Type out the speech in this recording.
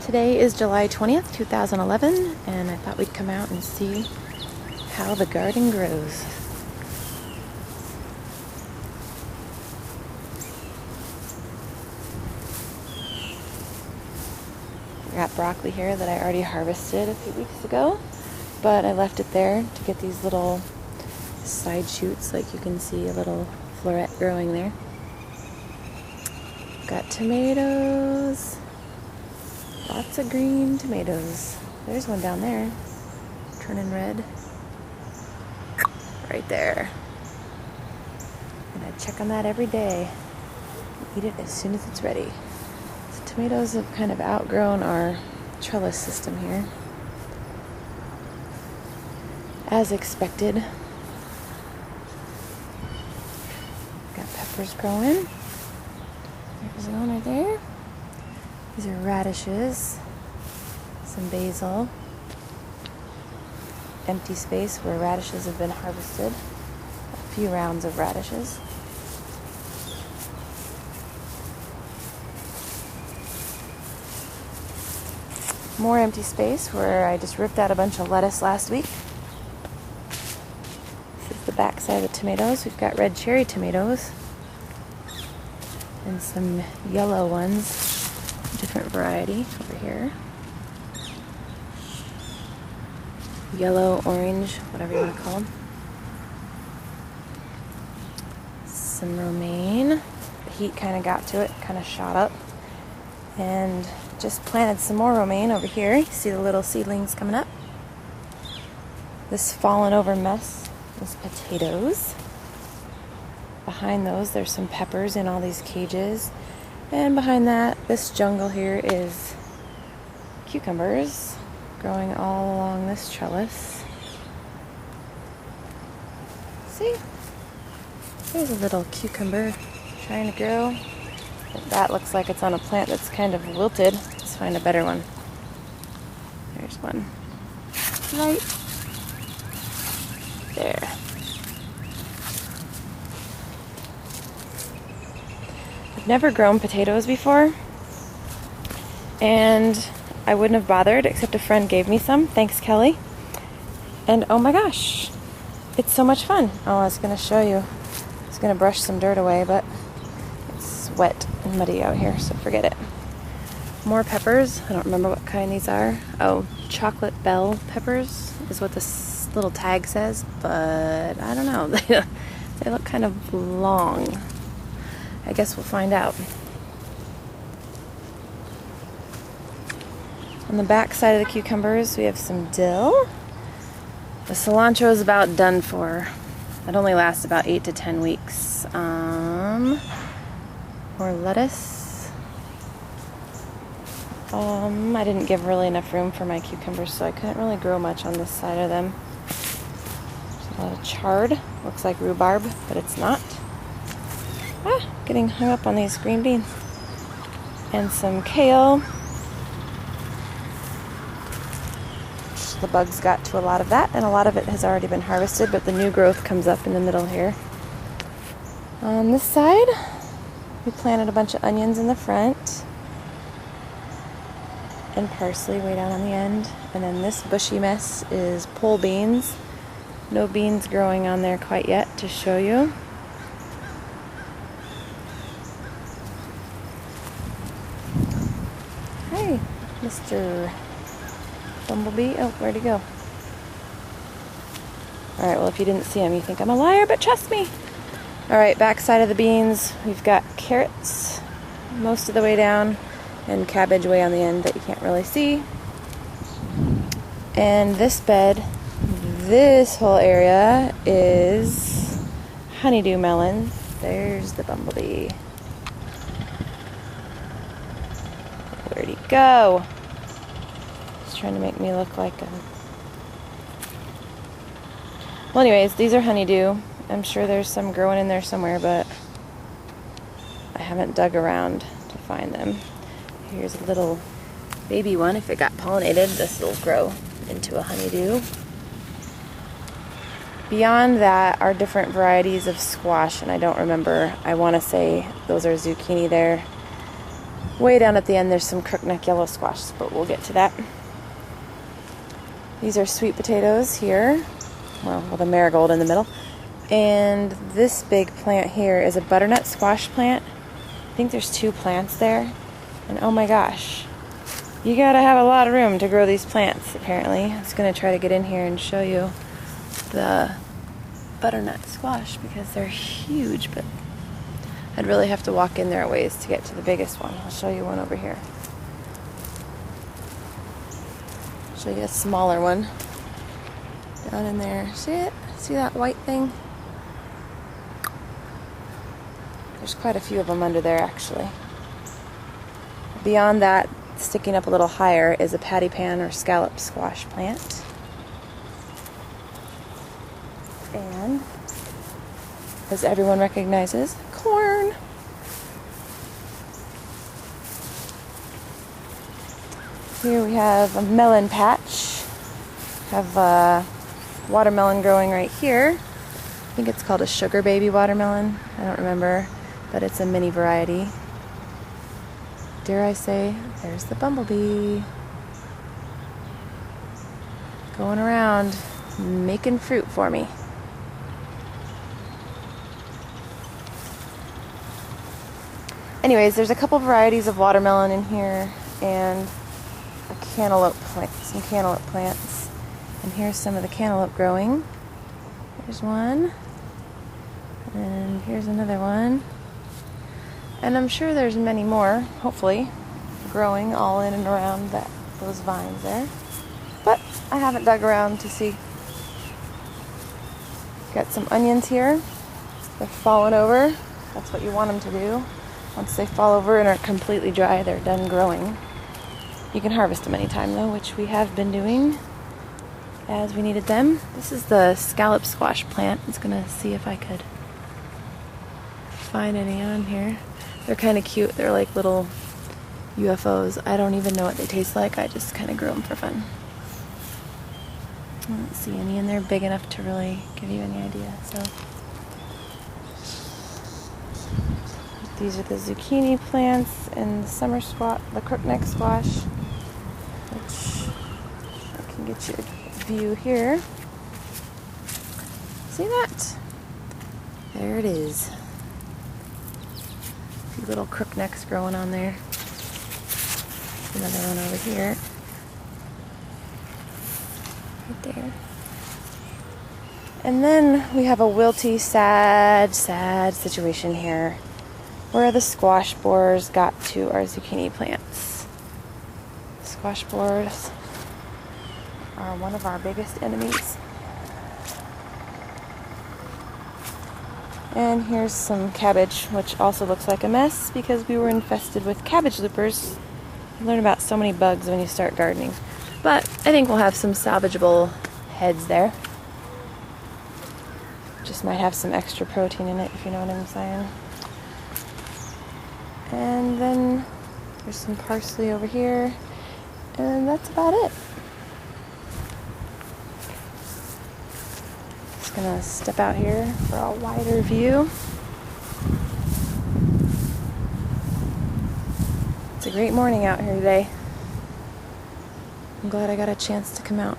Today is July 20th, 2011, and I thought we'd come out and see how the garden grows. I got broccoli here that I already harvested a few weeks ago, but I left it there to get these little side shoots, like you can see a little floret growing there. Got tomatoes. Lots of green tomatoes. There's one down there, turning red. Right there. And I check on that every day. Eat it as soon as it's ready. So tomatoes have kind of outgrown our trellis system here, as expected. Got peppers growing. There's one right there. These are radishes, some basil, empty space where radishes have been harvested, a few rounds of radishes. More empty space where I just ripped out a bunch of lettuce last week. This is the back side of the tomatoes. We've got red cherry tomatoes and some yellow ones. Different variety over here. Yellow, orange, whatever you want to call them. Some romaine. The heat kind of got to it, kind of shot up. And just planted some more romaine over here. You see the little seedlings coming up. This fallen over mess is potatoes. Behind those, there's some peppers in all these cages. And behind that, this jungle here is cucumbers growing all along this trellis. See? There's a little cucumber trying to grow. That looks like it's on a plant that's kind of wilted. Let's find a better one. There's one. Right there. I've never grown potatoes before, and I wouldn't have bothered except a friend gave me some. Thanks, Kelly. And oh my gosh, it's so much fun. Oh, I was going to show you. I was going to brush some dirt away, but it's wet and muddy out here, so forget it. More peppers. I don't remember what kind these are. Oh, chocolate bell peppers is what this little tag says, but I don't know. They look kind of long. I guess we'll find out. On the back side of the cucumbers, we have some dill. The cilantro is about done for. It only lasts about 8 to 10 weeks. More lettuce. I didn't give really enough room for my cucumbers, so I couldn't really grow much on this side of them. There's a lot of chard. Looks like rhubarb, but it's not. Getting hung up on these green beans. And some kale. The bugs got to a lot of that, and a lot of it has already been harvested, but the new growth comes up in the middle here. On this side, we planted a bunch of onions in the front, and parsley way down on the end. And then this bushy mess is pole beans. No beans growing on there quite yet to show you. Hey, Mr. Bumblebee. Oh, where'd he go? Alright, well, if you didn't see him, you think I'm a liar, but trust me. Alright, back side of the beans, we've got carrots most of the way down, and cabbage way on the end that you can't really see. And this bed, this whole area is honeydew melon. There's the bumblebee. Where'd he go? He's trying to make me look like a... Well, anyways, these are honeydew. I'm sure there's some growing in there somewhere, but I haven't dug around to find them. Here's a little baby one. If it got pollinated, this will grow into a honeydew. Beyond that are different varieties of squash, and I don't remember. I want to say those are zucchini there. Way down at the end there's some crookneck yellow squash, but we'll get to that. These are sweet potatoes here, well, with a marigold in the middle. And this big plant here is a butternut squash plant. I think there's 2 plants there. And oh my gosh, you gotta have a lot of room to grow these plants, apparently. I was gonna try to get in here and show you the butternut squash because they're huge, but I'd really have to walk in there a ways to get to the biggest one. I'll show you one over here. Show you a smaller one down in there. See it? See that white thing? There's quite a few of them under there, actually. Beyond that, sticking up a little higher, is a patty pan or scallop squash plant. And, as everyone recognizes, corn. Here we have a melon patch. Have a watermelon growing right here. I think it's called a sugar baby watermelon. I don't remember, but it's a mini variety. Dare I say, there's the bumblebee. Going around, making fruit for me. Anyways, there's a couple varieties of watermelon in here, and a cantaloupe plant, some cantaloupe plants. And here's some of the cantaloupe growing. There's one, and here's another one. And I'm sure there's many more, hopefully, growing all in and around those vines there. But I haven't dug around to see. Got some onions here. They're falling over. That's what you want them to do. Once they fall over and are completely dry, they're done growing. You can harvest them anytime though, which we have been doing as we needed them. This is the scallop squash plant. I was gonna see if I could find any on here. They're kind of cute. They're like little UFOs. I don't even know what they taste like. I just kind of grew them for fun. I don't see any in there big enough to really give you any idea. So these are the zucchini plants and the crookneck squash, which I can get you a view here. See that? There it is. A few little crooknecks growing on there. Another one over here. Right there. And then we have a wilty, sad situation here, where the squash borers got to our zucchini plants. Squash borers are one of our biggest enemies. And here's some cabbage, which also looks like a mess because we were infested with cabbage loopers. You learn about so many bugs when you start gardening. But I think we'll have some salvageable heads there. Just might have some extra protein in it, if you know what I'm saying. And then there's some parsley over here, and that's about it. Just gonna step out here for a wider view. It's a great morning out here today. I'm glad I got a chance to come out.